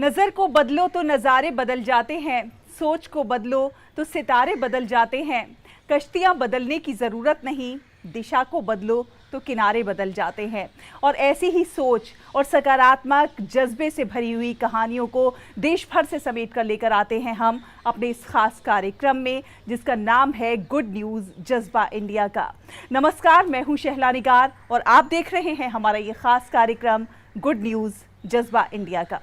नजर को बदलो तो नज़ारे बदल जाते हैं, सोच को बदलो तो सितारे बदल जाते हैं। कश्तियां बदलने की ज़रूरत नहीं, दिशा को बदलो तो किनारे बदल जाते हैं। और ऐसी ही सोच और सकारात्मक जज्बे से भरी हुई कहानियों को देश भर से समेट कर लेकर आते हैं हम अपने इस खास कार्यक्रम में, जिसका नाम है गुड न्यूज़ जज्बा इंडिया का। नमस्कार, मैं हूं शहला निगार और आप देख रहे हैं हमारा ये खास कार्यक्रम गुड न्यूज़ जज्बा इंडिया का।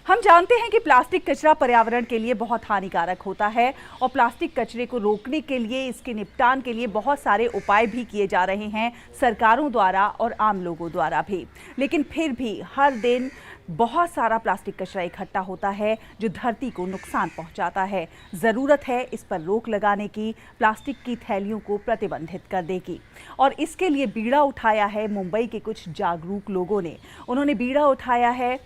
हम जानते हैं कि प्लास्टिक कचरा पर्यावरण के लिए बहुत हानिकारक होता है और प्लास्टिक कचरे को रोकने के लिए, इसके निपटान के लिए बहुत सारे उपाय भी किए जा रहे हैं सरकारों द्वारा और आम लोगों द्वारा भी। लेकिन फिर भी हर दिन बहुत सारा प्लास्टिक कचरा इकट्ठा होता है जो धरती को नुकसान पहुंचाता है। ज़रूरत है इस पर रोक लगाने की, प्लास्टिक की थैलियों को प्रतिबंधित करने की। और इसके लिए बीड़ा उठाया है मुंबई के कुछ जागरूक लोगों ने। उन्होंने बीड़ा उठाया है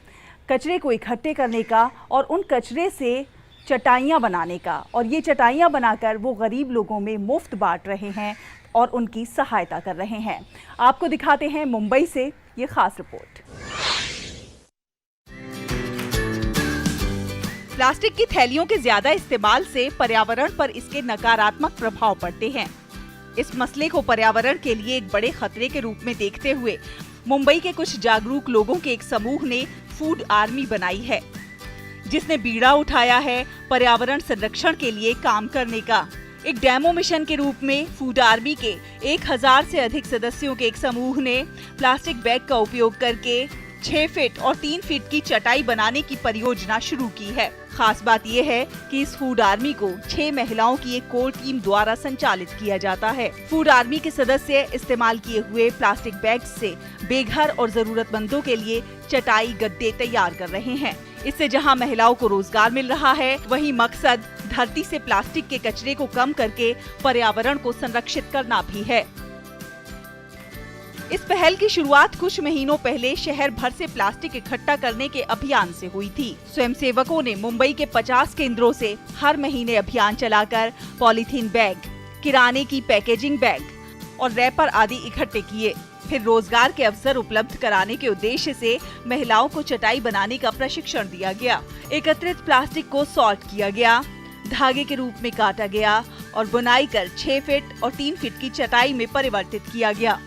कचरे को इकट्ठे करने का और उन कचरे से चटाइयाँ बनाने का, और ये चटाइयाँ बनाकर वो गरीब लोगों में मुफ्त बांट रहे हैं और उनकी सहायता कर रहे हैं। आपको दिखाते हैं मुंबई से ये खास रिपोर्ट। प्लास्टिक की थैलियों के ज्यादा इस्तेमाल से पर्यावरण पर इसके नकारात्मक प्रभाव पड़ते हैं। इस मसले को पर्यावरण के लिए एक बड़े खतरे के रूप में देखते हुए मुंबई के कुछ जागरूक लोगों के एक समूह ने फूड आर्मी बनाई है, जिसने बीड़ा उठाया है पर्यावरण संरक्षण के लिए काम करने का। एक डेमो मिशन के रूप में फूड आर्मी के 1000 से अधिक सदस्यों के एक समूह ने प्लास्टिक बैग का उपयोग करके 6 फीट और 3 फीट की चटाई बनाने की परियोजना शुरू की है। खास बात यह है कि इस फूड आर्मी को 6 महिलाओं की एक कोर टीम द्वारा संचालित किया जाता है। फूड आर्मी के सदस्य इस्तेमाल किए हुए प्लास्टिक बैग से बेघर और जरूरतमंदों के लिए चटाई गद्दे तैयार कर रहे हैं। इससे जहां महिलाओं को रोजगार मिल रहा है, वहीं मकसद धरती से प्लास्टिक के कचरे को कम करके पर्यावरण को संरक्षित करना भी है। इस पहल की शुरुआत कुछ महीनों पहले शहर भर से प्लास्टिक इकट्ठा करने के अभियान से हुई थी। स्वयंसेवकों ने मुंबई के 50 केंद्रों से हर महीने अभियान चलाकर पॉलीथीन बैग, किराने की पैकेजिंग बैग और रैपर आदि इकट्ठे किए। फिर रोजगार के अवसर उपलब्ध कराने के उद्देश्य से महिलाओं को चटाई बनाने का प्रशिक्षण दिया गया। एकत्रित प्लास्टिक को सॉर्ट किया गया, धागे के रूप में काटा गया और बुनाई कर 6 फीट और 3 फीट की चटाई में परिवर्तित किया गया।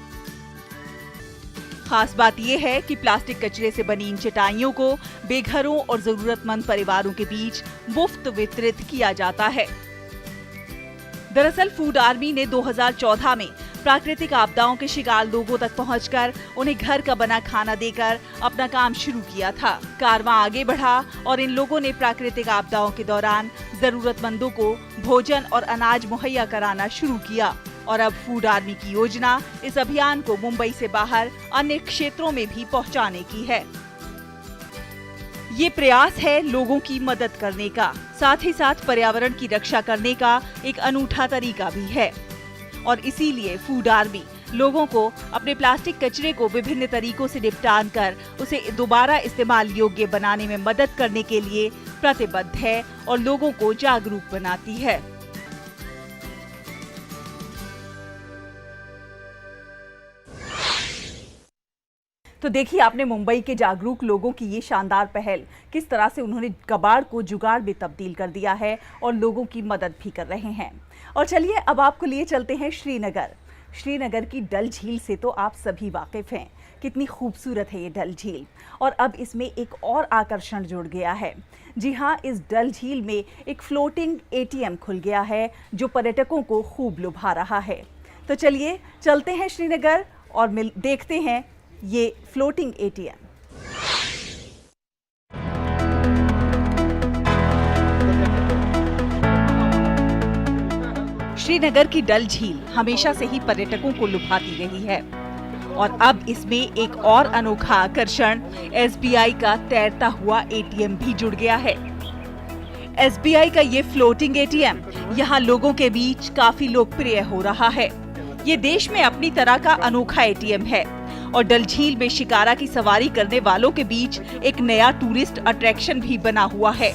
खास बात यह है कि प्लास्टिक कचरे से बनी इन चटाइयों को बेघरों और जरूरतमंद परिवारों के बीच मुफ्त वितरित किया जाता है। दरअसल फूड आर्मी ने 2014 में प्राकृतिक आपदाओं के शिकार लोगों तक पहुंचकर उन्हें घर का बना खाना देकर अपना काम शुरू किया था। कारवां आगे बढ़ा और इन लोगों ने प्राकृतिक आपदाओं के दौरान जरूरतमंदों को भोजन और अनाज मुहैया कराना शुरू किया। और अब फूड आर्मी की योजना इस अभियान को मुंबई से बाहर अन्य क्षेत्रों में भी पहुंचाने की है। ये प्रयास है लोगों की मदद करने का, साथ ही साथ पर्यावरण की रक्षा करने का एक अनूठा तरीका भी है। और इसीलिए फूड आर्मी लोगों को अपने प्लास्टिक कचरे को विभिन्न तरीकों से निपटान कर उसे दोबारा इस्तेमाल योग्य बनाने में मदद करने के लिए प्रतिबद्ध है और लोगों को जागरूक बनाती है। तो देखिए आपने मुंबई के जागरूक लोगों की ये शानदार पहल, किस तरह से उन्होंने कबाड़ को जुगाड़ में तब्दील कर दिया है और लोगों की मदद भी कर रहे हैं। और चलिए अब आपको लिए चलते हैं श्रीनगर। श्रीनगर की डल झील से तो आप सभी वाकिफ हैं, कितनी खूबसूरत है ये डल झील। और अब इसमें एक और आकर्षण जुड़ गया है। जी हाँ, इस डल झील में एक फ्लोटिंग ATM खुल गया है जो पर्यटकों को खूब लुभा रहा है। तो चलिए चलते हैं श्रीनगर और देखते हैं ये फ्लोटिंग ATM। श्रीनगर की डल झील हमेशा से ही पर्यटकों को लुभाती रही है और अब इसमें एक और अनोखा आकर्षण SBI का तैरता हुआ ATM भी जुड़ गया है। SBI का ये फ्लोटिंग ATM यहाँ लोगों के बीच काफी लोकप्रिय हो रहा है। ये देश में अपनी तरह का अनोखा ATM है और डल झील में शिकारा की सवारी करने वालों के बीच एक नया टूरिस्ट अट्रैक्शन भी बना हुआ है।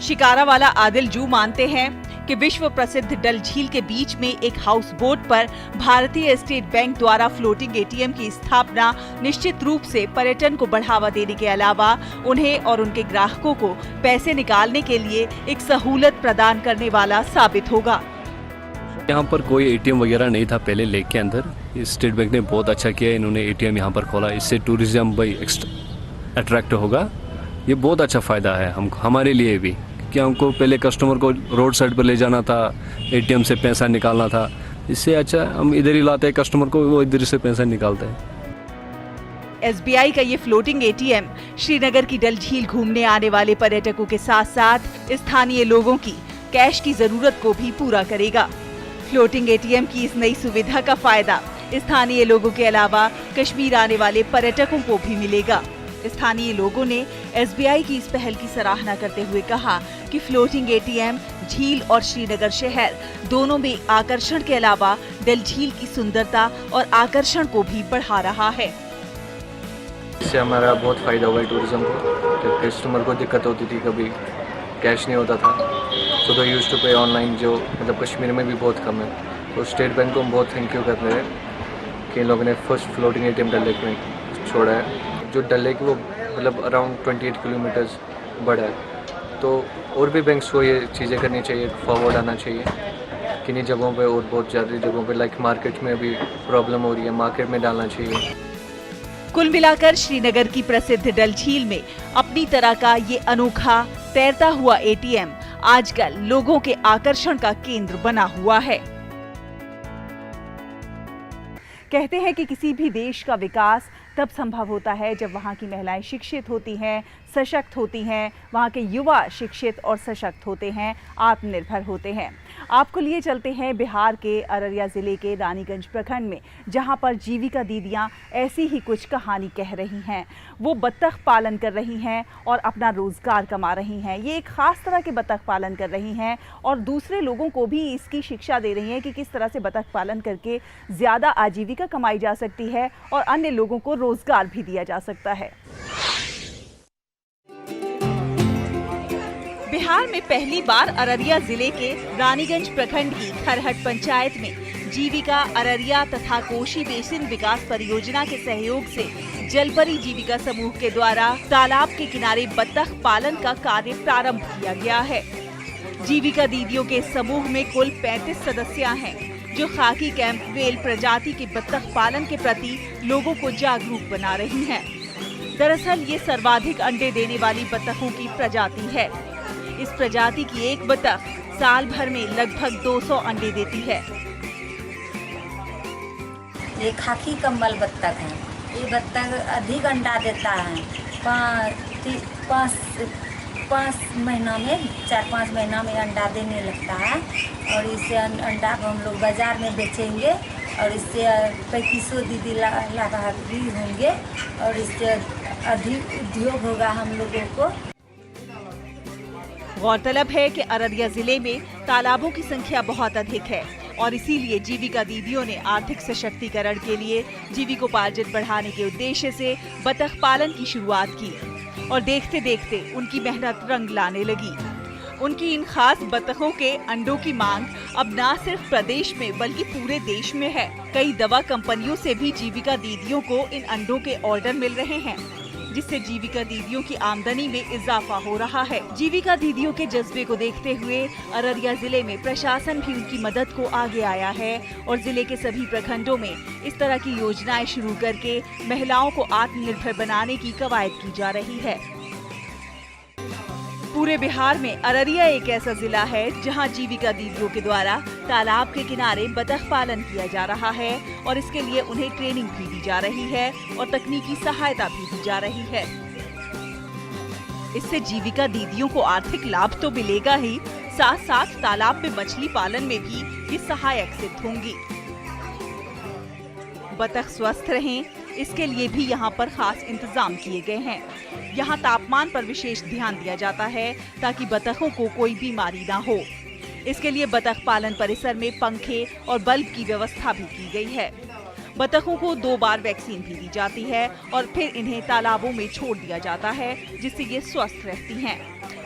शिकारा वाला आदिल जू मानते हैं कि विश्व प्रसिद्ध डल झील के बीच में एक हाउस बोट पर भारतीय स्टेट बैंक द्वारा फ्लोटिंग एटीएम की स्थापना निश्चित रूप से पर्यटन को बढ़ावा देने के अलावा उन्हें और उनके ग्राहकों को पैसे निकालने के लिए एक सहूलत प्रदान करने वाला साबित होगा। यहाँ पर कोई एटीएम वगैरह नहीं था पहले लेक के अंदर। स्टेट बैंक ने बहुत अच्छा किया, इन्होंने एटीएम यहाँ पर खोला, इससे टूरिज्म भाई अट्रैक्ट होगा। ये बहुत अच्छा फ़ायदा है हमारे लिए भी, कि हमको पहले कस्टमर को रोड साइड पर ले जाना था, एटीएम से पैसा निकालना था। इससे अच्छा हम इधर ही लाते हैं कस्टमर को, वो इधर से पैसा निकालते हैं। एसबीआई का ये फ्लोटिंग एटीएम श्रीनगर की डल झील घूमने आने वाले पर्यटकों के साथ साथ स्थानीय लोगों की कैश की जरूरत को भी पूरा करेगा। फ्लोटिंग एटीएम की इस नई सुविधा का फायदा स्थानीय लोगों के अलावा कश्मीर आने वाले पर्यटकों को भी मिलेगा। स्थानीय लोगों ने एसबीआई की इस पहल की सराहना करते हुए कहा कि फ्लोटिंग एटीएम झील और श्रीनगर शहर दोनों में आकर्षण के अलावा डल झील की सुंदरता और आकर्षण को भी बढ़ा रहा है। इससे हमारा बहुत फायदा हुआ है टूरिज्म को। जब कस्टमर को दिक्कत होती थी, कभी कैश नहीं होता था, तो दे यूज्ड टू पे ऑनलाइन, जो मतलब कश्मीर में भी बहुत कम है। तो स्टेट बैंक को हम बहुत थैंक यू कर रहे हैं कि इन लोगों ने फर्स्ट फ्लोटिंग एटीएम डल लेक में छोड़ा है। जो डल लेक वो मतलब अराउंड 28 किलोमीटर्स बड़ा है। तो और भी बैंक्स को ये चीज़ें करनी चाहिए, फॉरवर्ड आना चाहिए किन्हीं जगहों पे, और बहुत ज़्यादा जगहों पे लाइक मार्केट में भी प्रॉब्लम हो रही है, मार्केट में डालना चाहिए। कुल मिलाकर श्रीनगर की प्रसिद्ध डल झील में अपनी तरह का ये अनोखा तैरता हुआ एटीएम आजकल लोगों के आकर्षण का केंद्र बना हुआ है। कहते हैं कि किसी भी देश का विकास तब संभव होता है जब वहाँ की महिलाएं शिक्षित होती हैं, सशक्त होती हैं, वहाँ के युवा शिक्षित और सशक्त होते हैं, आत्मनिर्भर होते हैं। आपको लिए चलते हैं बिहार के अररिया ज़िले के रानीगंज प्रखंड में, जहाँ पर जीविका दीदियाँ ऐसी ही कुछ कहानी कह रही हैं। वो बत्तख पालन कर रही हैं और अपना रोज़गार कमा रही हैं। ये एक ख़ास तरह के बत्तख पालन कर रही हैं और दूसरे लोगों को भी इसकी शिक्षा दे रही हैं कि किस तरह से बत्तख पालन करके ज़्यादा आजीविका कमाई जा सकती है और अन्य लोगों को रोज़गार भी दिया जा सकता है। बिहार में पहली बार अररिया जिले के रानीगंज प्रखंड की खरहट पंचायत में जीविका अररिया तथा कोशी बेसिन विकास परियोजना के सहयोग से जलपरी जीविका समूह के द्वारा तालाब के किनारे बत्तख पालन का कार्य प्रारंभ किया गया है। जीविका दीदियों के समूह में कुल 35 सदस्या हैं, जो खाकी कैंपवेल प्रजाति के बत्तख पालन के प्रति लोगों को जागरूक बना रही हैं। दरअसल ये सर्वाधिक अंडे देने वाली बत्तखों की प्रजाति है। इस प्रजाति की एक बत्तख साल भर में लगभग 200 अंडे देती है। ये खाकी कम्बल बत्तख है। ये बत्तख अधिक अंडा देता है। 5 महीना में 4-5 महीना में अंडा देने लगता है और इससे अंडा को हम लोग बाजार में बेचेंगे और इससे 3500 दीदी लाभार्थी होंगे और इससे अधिक उद्योग होगा हम लोगों को। गौरतलब है कि अररिया जिले में तालाबों की संख्या बहुत अधिक है और इसीलिए जीविका दीदियों ने आर्थिक सशक्तिकरण के लिए जीविकोपार्जन बढ़ाने के उद्देश्य से बत्तख पालन की शुरुआत की और देखते देखते उनकी मेहनत रंग लाने लगी। उनकी इन खास बत्तखों के अंडों की मांग अब न सिर्फ प्रदेश में बल्कि पूरे देश में है। कई दवा कंपनियों से भी जीविका दीदियों को इन अंडों के ऑर्डर मिल रहे हैं, जिससे जीविका दीदियों की आमदनी में इजाफा हो रहा है। जीविका दीदियों के जज्बे को देखते हुए अररिया जिले में प्रशासन भी उनकी मदद को आगे आया है और जिले के सभी प्रखंडों में इस तरह की योजनाएं शुरू करके महिलाओं को आत्मनिर्भर बनाने की कवायद की जा रही है। पूरे बिहार में अररिया एक ऐसा जिला है जहां जीविका दीदियों के द्वारा तालाब के किनारे बत्तख पालन किया जा रहा है और इसके लिए उन्हें ट्रेनिंग भी दी जा रही है और तकनीकी सहायता भी दी जा रही है। इससे जीविका दीदियों को आर्थिक लाभ तो मिलेगा ही, साथ साथ तालाब में मछली पालन में भी ये सहायक सिद्ध होंगी। बत्तख स्वस्थ रहें, इसके लिए भी यहाँ पर खास इंतजाम किए गए हैं। यहाँ तापमान पर विशेष ध्यान दिया जाता है ताकि बत्तखों को कोई बीमारी ना हो। इसके लिए बत्तख पालन परिसर में पंखे और बल्ब की व्यवस्था भी की गई है। बत्तखों को 2 बार वैक्सीन भी दी जाती है और फिर इन्हें तालाबों में छोड़ दिया जाता है, जिससे ये स्वस्थ रहती हैं।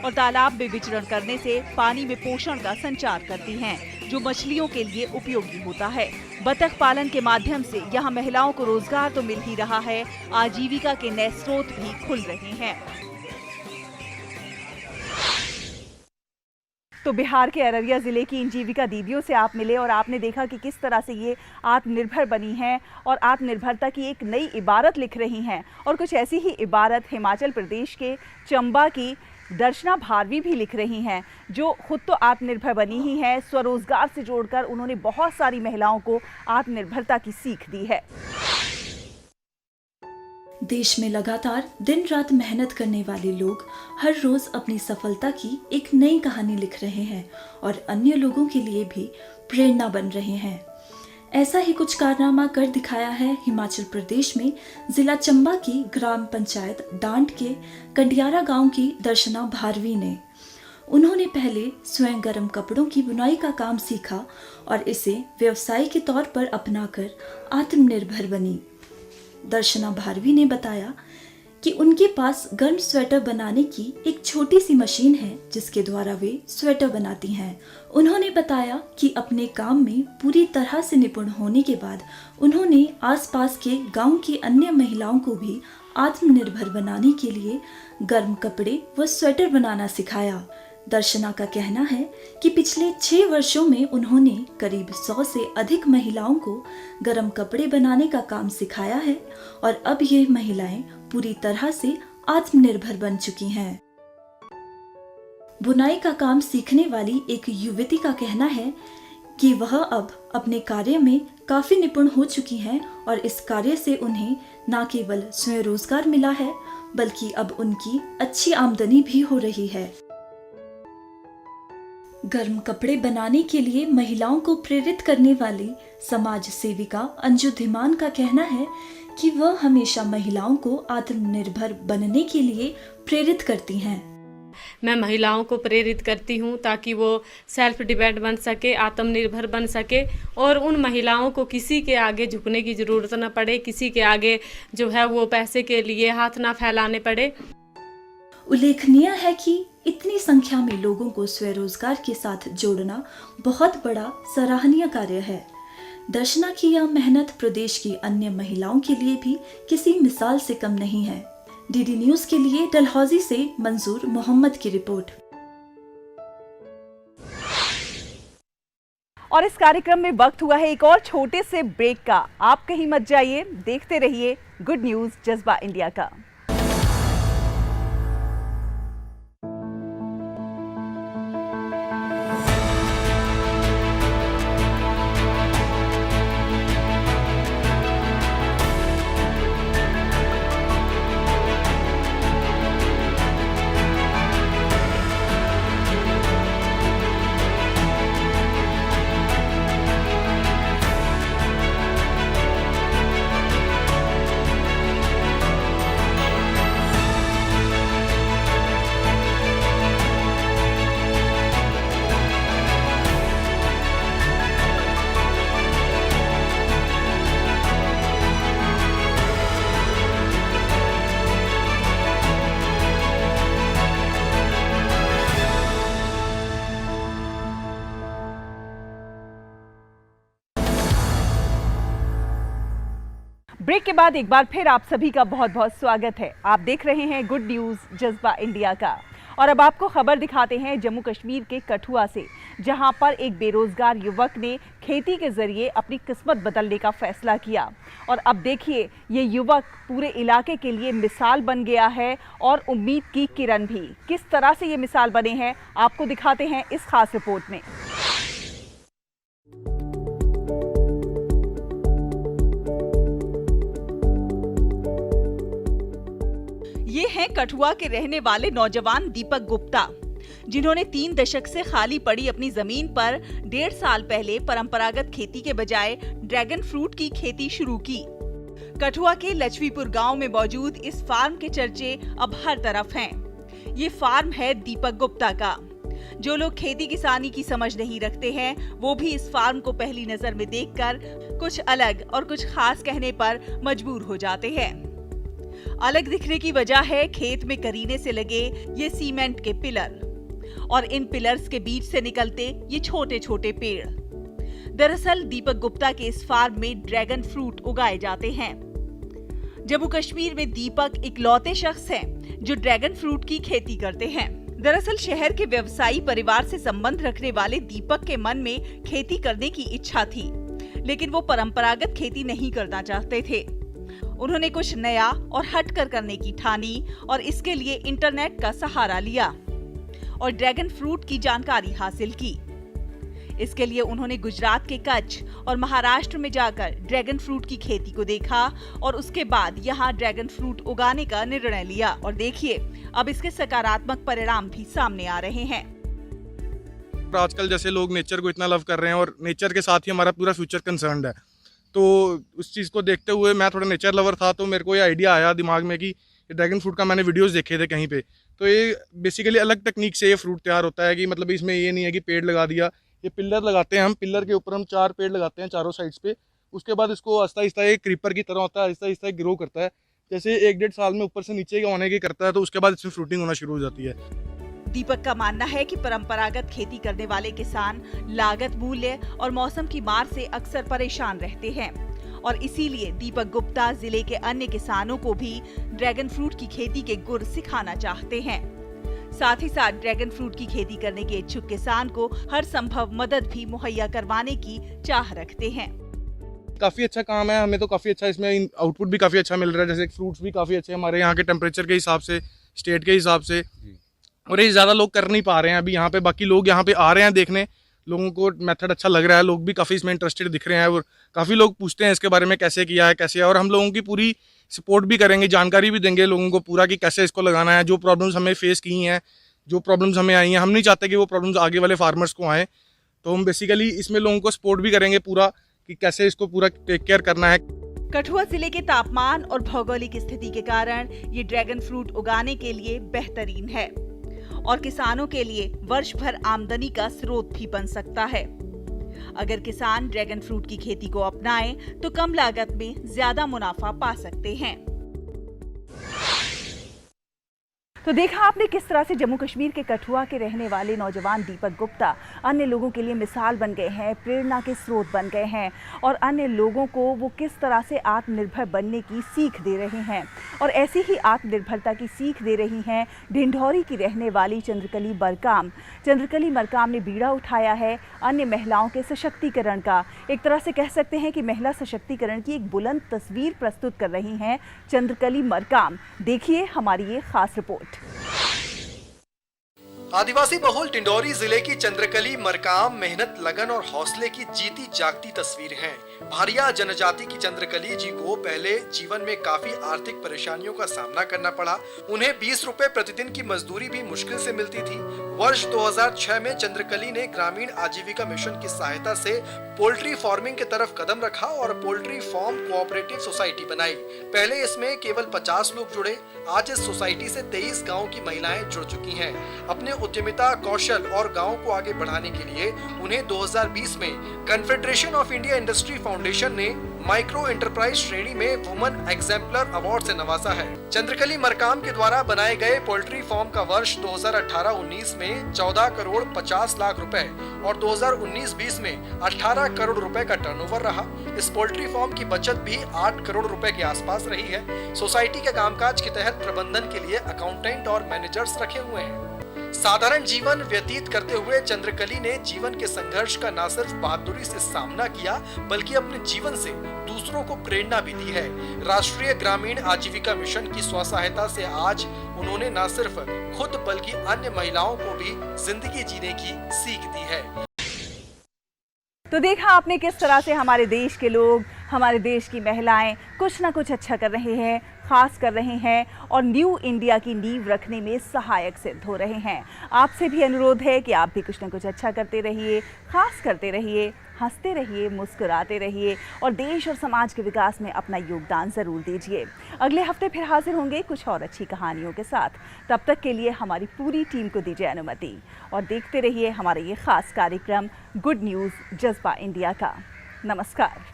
और तालाब में विचरण करने से पानी में पोषण का संचार करती हैं, जो मछलियों के लिए उपयोगी होता है। बतख पालन के माध्यम से यहाँ महिलाओं को रोजगार तो मिल ही रहा है, आजीविका के नए स्रोत भी खुल रहे हैं। तो बिहार के अररिया जिले की इन जीविका दीदियों से आप मिले और आपने देखा कि किस तरह से ये आत्मनिर्भर बनी हैं और आत्मनिर्भरता की एक नई इबारत लिख रही हैं। और कुछ ऐसी ही इबारत हिमाचल प्रदेश के चंबा की दर्शना भारवी भी लिख रही हैं, जो खुद तो आत्मनिर्भर बनी ही है, स्वरोजगार से जोड़कर उन्होंने बहुत सारी महिलाओं को आत्मनिर्भरता की सीख दी है। देश में लगातार दिन रात मेहनत करने वाले लोग हर रोज अपनी सफलता की एक नई कहानी लिख रहे हैं और अन्य लोगों के लिए भी प्रेरणा बन रहे हैं। ऐसा ही कुछ कारनामा कर दिखाया है हिमाचल प्रदेश में जिला चंबा की ग्राम पंचायत डांट के कंडियारा गांव की दर्शना भारवी ने। उन्होंने पहले स्वयं गर्म कपड़ों की बुनाई का काम सीखा और इसे व्यवसाय के तौर पर अपनाकर आत्मनिर्भर बनी। दर्शना भारवी ने बताया कि उनके पास गर्म स्वेटर बनाने की एक छोटी सी मशीन है, जिसके द्वारा वे स्वेटर बनाती हैं। उन्होंने बताया कि अपने काम में पूरी तरह से निपुण होने के बाद उन्होंने आसपास के गांव की अन्य महिलाओं को भी आत्मनिर्भर बनाने के लिए गर्म कपड़े व स्वेटर बनाना सिखाया। दर्शना का कहना है कि पिछले 6 वर्षों में उन्होंने करीब 100 से अधिक महिलाओं को गर्म कपड़े बनाने का काम सिखाया है और अब ये महिलाएं पूरी तरह से आत्मनिर्भर बन चुकी हैं। बुनाई का काम सीखने वाली एक युवती का कहना है कि वह अब अपने कार्य में काफी निपुण हो चुकी हैं और इस कार्य से उन्हें न केवल स्वयं रोजगार मिला है, बल्कि अब उनकी अच्छी आमदनी भी हो रही है। गर्म कपड़े बनाने के लिए महिलाओं को प्रेरित करने वाली समाज सेविका अंजू धीमान का कहना है कि वह हमेशा महिलाओं को आत्मनिर्भर बनने के लिए प्रेरित करती हैं। मैं महिलाओं को प्रेरित करती हूँ ताकि वो सेल्फ डिपेंड बन सके, आत्मनिर्भर बन सके और उन महिलाओं को किसी के आगे झुकने की ज़रूरत न पड़े, किसी के आगे जो है वो पैसे के लिए हाथ ना फैलाने पड़े। उल्लेखनीय है कि इतनी संख्या में लोगों को स्वरोजगार के साथ जोड़ना बहुत बड़ा सराहनीय कार्य है। दर्शना की यह मेहनत प्रदेश की अन्य महिलाओं के लिए भी किसी मिसाल से कम नहीं है। डीडी न्यूज के लिए डलहौजी से मंजूर मोहम्मद की रिपोर्ट। और इस कार्यक्रम में वक्त हुआ है एक और छोटे से ब्रेक का। आप कहीं मत जाइए, देखते रहिए गुड न्यूज जज्बा इंडिया का। ब्रेक के बाद एक बार फिर आप सभी का बहुत बहुत स्वागत है। आप देख रहे हैं गुड न्यूज जज्बा इंडिया का और अब आपको खबर दिखाते हैं जम्मू कश्मीर के कठुआ से, जहां पर एक बेरोजगार युवक ने खेती के जरिए अपनी किस्मत बदलने का फैसला किया। और अब देखिए, ये युवक पूरे इलाके के लिए मिसाल बन गया है और उम्मीद की किरण भी। किस तरह से ये मिसाल बने हैं आपको दिखाते हैं इस खास रिपोर्ट में। ये हैं कठुआ के रहने वाले नौजवान दीपक गुप्ता, जिन्होंने 3 दशक से खाली पड़ी अपनी जमीन पर 1.5 साल पहले परंपरागत खेती के बजाय ड्रैगन फ्रूट की खेती शुरू की। कठुआ के लचवीपुर गांव में मौजूद इस फार्म के चर्चे अब हर तरफ हैं। ये फार्म है दीपक गुप्ता का। जो लोग खेती किसानी की समझ नहीं रखते हैं, वो भी इस फार्म को पहली नजर में देखकर कुछ अलग और कुछ खास कहने पर मजबूर हो जाते हैं। अलग दिखने की वजह है खेत में करीने से लगे ये सीमेंट के पिलर और इन पिलर्स के बीच से निकलते ये छोटे छोटे पेड़। दरअसल दीपक गुप्ता के इस फार्म में ड्रैगन फ्रूट उगाए जाते हैं। जम्मू कश्मीर में दीपक इकलौते शख्स हैं जो ड्रैगन फ्रूट की खेती करते हैं। दरअसल शहर के व्यवसायी परिवार से संबंध रखने वाले दीपक के मन में खेती करने की इच्छा थी, लेकिन वो परंपरागत खेती नहीं करना चाहते थे। उन्होंने कुछ नया और हटकर करने की ठानी और इसके लिए इंटरनेट का सहारा लिया और ड्रैगन फ्रूट की जानकारी हासिल की। इसके लिए उन्होंने गुजरात के कच्छ और महाराष्ट्र में जाकर ड्रैगन फ्रूट की खेती को देखा और उसके बाद यहाँ ड्रैगन फ्रूट उगाने का निर्णय लिया। और देखिए अब इसके सकारात्मक परिणाम भी सामने आ रहे हैं। आजकल जैसे लोग नेचर को इतना लव कर रहे हैं और नेचर के साथ ही हमारा पूरा फ्यूचर कंसर्न्ड है, तो उस चीज़ को देखते हुए मैं थोड़ा नेचर लवर था, तो मेरे को ये आइडिया आया दिमाग में कि ड्रैगन फ्रूट का मैंने वीडियोस देखे थे कहीं पे। तो ये बेसिकली अलग टेक्निक से ये फ्रूट तैयार होता है कि मतलब इसमें ये नहीं है कि पेड़ लगा दिया, ये पिलर लगाते हैं हम, पिलर के ऊपर हम 4 पेड़ लगाते हैं चारों साइड्स पे। उसके बाद इसको आहिस्ता आहिस्ता एक क्रीपर की तरह होता है, आहिस्ता आहिस्ता ग्रो करता है। जैसे 1-1.5 साल में ऊपर से नीचे होने की करता है, तो उसके बाद इसमें फ्रूटिंग होना शुरू हो जाती है। दीपक का मानना है कि परंपरागत खेती करने वाले किसान लागत, मूल्य और मौसम की मार से अक्सर परेशान रहते हैं और इसीलिए दीपक गुप्ता जिले के अन्य किसानों को भी ड्रैगन फ्रूट की खेती के गुर सिखाना चाहते हैं। साथ ही साथ ड्रैगन फ्रूट की खेती करने के इच्छुक किसान को हर संभव मदद भी मुहैया करवाने की चाह रखते हैं। काफ़ी अच्छा काम है, हमें तो काफ़ी अच्छा इसमें आउटपुट भी काफ़ी अच्छा मिल रहा है। जैसे फ्रूट्स भी काफ़ी अच्छे हमारे यहाँ के टेम्परेचर के हिसाब से, स्टेट के हिसाब से, और ये ज़्यादा लोग कर नहीं पा रहे हैं अभी यहाँ पे। बाकी लोग यहाँ पे आ रहे हैं देखने, लोगों को मेथड अच्छा लग रहा है, लोग भी काफ़ी इसमें इंटरेस्टेड दिख रहे हैं और काफ़ी लोग पूछते हैं इसके बारे में कैसे किया है, कैसे है। और हम लोगों की पूरी सपोर्ट भी करेंगे, जानकारी भी देंगे लोगों को पूरा कि कैसे इसको लगाना है। जो प्रॉब्लम्स हमें फेस की हैं, जो प्रॉब्लम्स हमें आई हैं, हम नहीं चाहते कि वो प्रॉब्लम्स आगे वाले फार्मर्स को आएँ, तो हम बेसिकली इसमें लोगों को सपोर्ट भी करेंगे पूरा कि कैसे इसको पूरा टेक केयर करना है। कठुआ जिले के तापमान और भौगोलिक स्थिति के कारण ये ड्रैगन फ्रूट उगाने के लिए बेहतरीन है और किसानों के लिए वर्ष भर आमदनी का स्रोत भी बन सकता है। अगर किसान ड्रैगन फ्रूट की खेती को अपनाएं तो कम लागत में ज्यादा मुनाफा पा सकते हैं। तो देखा आपने किस तरह से जम्मू कश्मीर के कठुआ के रहने वाले नौजवान दीपक गुप्ता अन्य लोगों के लिए मिसाल बन गए हैं, प्रेरणा के स्रोत बन गए हैं और अन्य लोगों को वो किस तरह से आत्मनिर्भर बनने की सीख दे रहे हैं। और ऐसी ही आत्मनिर्भरता की सीख दे रही हैं ढिंढौरी की रहने वाली चंद्रकली मरकाम। चंद्रकली मरकाम ने बीड़ा उठाया है अन्य महिलाओं के सशक्तिकरण का। एक तरह से कह सकते हैं कि महिला सशक्तिकरण की एक बुलंद तस्वीर प्रस्तुत कर रही हैं चंद्रकली मरकाम। देखिए हमारी ये खास रिपोर्ट। आदिवासी बहुल डिंडौरी जिले की चंद्रकली मरकाम मेहनत, लगन और हौसले की जीती जागती तस्वीर हैं। भारिया जनजाति की चंद्रकली जी को पहले जीवन में काफी आर्थिक परेशानियों का सामना करना पड़ा। उन्हें 20 रुपए प्रतिदिन की मजदूरी भी मुश्किल से मिलती थी। वर्ष 2006 में चंद्रकली ने ग्रामीण आजीविका मिशन की सहायता से पोल्ट्री फार्मिंग की तरफ कदम रखा और पोल्ट्री फार्म कोऑपरेटिव सोसाइटी बनाई। पहले इसमें केवल 50 लोग जुड़े, आज इस सोसाइटी से 23 गाँव की महिलाएं जुड़ चुकी हैं। अपने उद्यमिता, कौशल और गाँव को आगे बढ़ाने के लिए उन्हें 2020 में confederation of India industry foundation ने माइक्रो एंटरप्राइज श्रेणी में वुमन एग्जेम्पलर अवार्ड से नवाजा है। चंद्रकली मरकाम के द्वारा बनाए गए पोल्ट्री फार्म का वर्ष 2018-19 में 14 करोड़ 50 लाख रुपए और 2019-20 में 18 करोड़ रुपए का टर्नओवर रहा। इस पोल्ट्री फार्म की बचत भी 8 करोड़ रुपए के आसपास रही है। सोसाइटी के कामकाज के तहत प्रबंधन के लिए अकाउंटेंट और मैनेजर्स रखे हुए हैं। साधारण जीवन व्यतीत करते हुए चंद्रकली ने जीवन के संघर्ष का न सिर्फ बहादुरी से सामना किया बल्कि अपने जीवन से दूसरों को प्रेरणा भी दी है। राष्ट्रीय ग्रामीण आजीविका मिशन की स्वसहायता से आज उन्होंने न सिर्फ खुद बल्कि अन्य महिलाओं को भी जिंदगी जीने की सीख दी है। तो देखा आपने किस तरह से हमारे देश के लोग, हमारे देश की महिलाएं कुछ ना कुछ अच्छा कर रहे हैं, खास कर रहे हैं और न्यू इंडिया की नींव रखने में सहायक सिद्ध हो रहे हैं। आपसे भी अनुरोध है कि आप भी कुछ ना कुछ अच्छा करते रहिए, खास करते रहिए, हंसते रहिए, मुस्कुराते रहिए और देश और समाज के विकास में अपना योगदान ज़रूर दीजिए। अगले हफ्ते फिर हाजिर होंगे कुछ और अच्छी कहानियों के साथ। तब तक के लिए हमारी पूरी टीम को दीजिए अनुमति और देखते रहिए हमारा ये खास कार्यक्रम गुड न्यूज़ जज्बा इंडिया का। नमस्कार।